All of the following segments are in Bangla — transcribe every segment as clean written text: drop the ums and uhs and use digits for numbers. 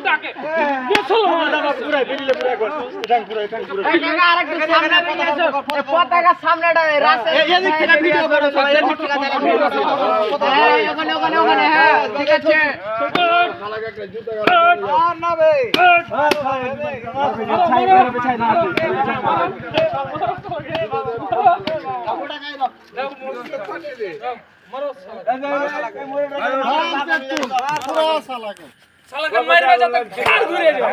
ডাকে পুরাই বেরিলে পুরাই কর এটাং পুরাই কাকা আরেকটু সামনে নিয়ে এসো পতাকার সামনেটা রাস্তা এদিক থেকে ভিডিও করো সবাই এদিক থেকে তাহলে ভিডিও করো হ্যাঁ ওখানে হ্যাঁ ঠিক আছে শালা কাকা জুতা গেল আর না বে ছাই করে বিছাই না কাপড়টা গায় দাও মারো শালা साला का मार में जाता घर घुरे जा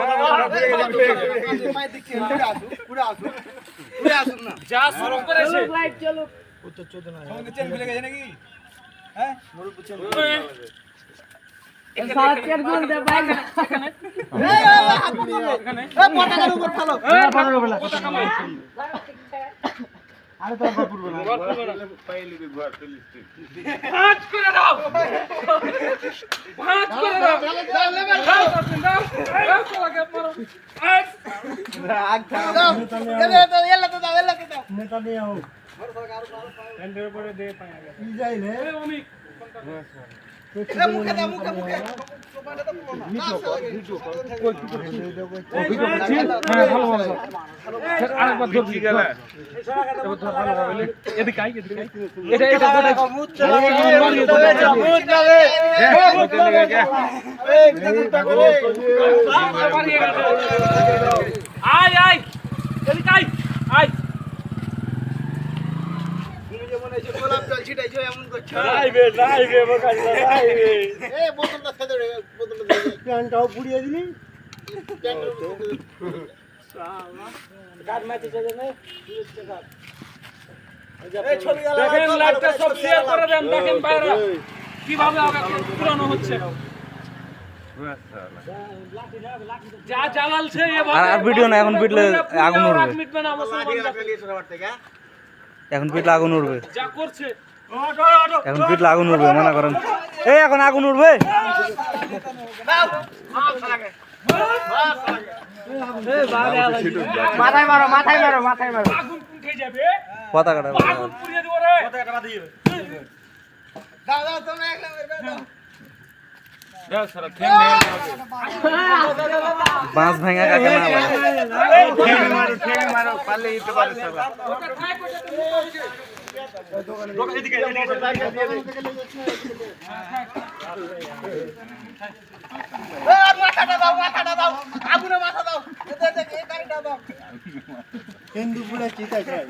मैं देखिए पूरा आसू ना जा शुरू करे छे लाइट चलो ओ तो 14 ना हम चैन मिलेगा जाने की हैं मोर पूछन साथ कर बोल दे भाई এখানে এ পতাকার উপর ফেলো এ পতাকার উপর পতাকা মার আরে তো ঘর পুরো না পাইলি রে ঘর চলিস ভাঁজ করে দাও ভাঁজ করে দাও নেতা নিয়ে আও এন্ডের উপরে দে পায়া কি যাই রে মুখে দাও মুখে সোপাটা তো পুরো না ভিডিও কর হ্যাঁ ভালো ভালো আরেকবার ধর কি গেল এবার ধর ভালো হবে এদিকে আই এটা মুত যাবে আয় আয় এদিকে আয় আয় তুমি যে মনে হচ্ছে গোলাপ জল ছিটাইছো এমন করছো নাইবে বকাল নাইবে এ বোতলটা ফেলে দে বোতলটা দে প্যান্টটাও পুড়িয়ে দিলি গাড় মাটি চলে না এই ছবি গেল দেখেন লাইভটা সব শেয়ার করে দেন দেখেন বাইরে কিভাবে আগে পুরানো হচ্ছে যা জ্বালালছে এভাবে আর ভিডিও না এখন পিটলে আগুন উঠবে এখন পিটলে আগুন উঠবে যা করছে এখন পিটলে আগুন উঠবে মনে করেন এই এখন আগুন উঠবে মাথায় মারো আগুন উঠে যাবে পতাকাটা আগুন পুড়িয়ে দেব রে পতাকাটা বাঁধি যাবে দাও তোমরা এক নাম্বার দাও দাও সারা ঠ্যাং বাঁশ ভাঙা কাকে না বলে ঠ্যাং মারো পারলে দিতে পারে সব এদিকে মাথাটা দাও আগুনে মাথা দাও এই গাড়িটা দাও হিন্দু পুলে চিতা চাই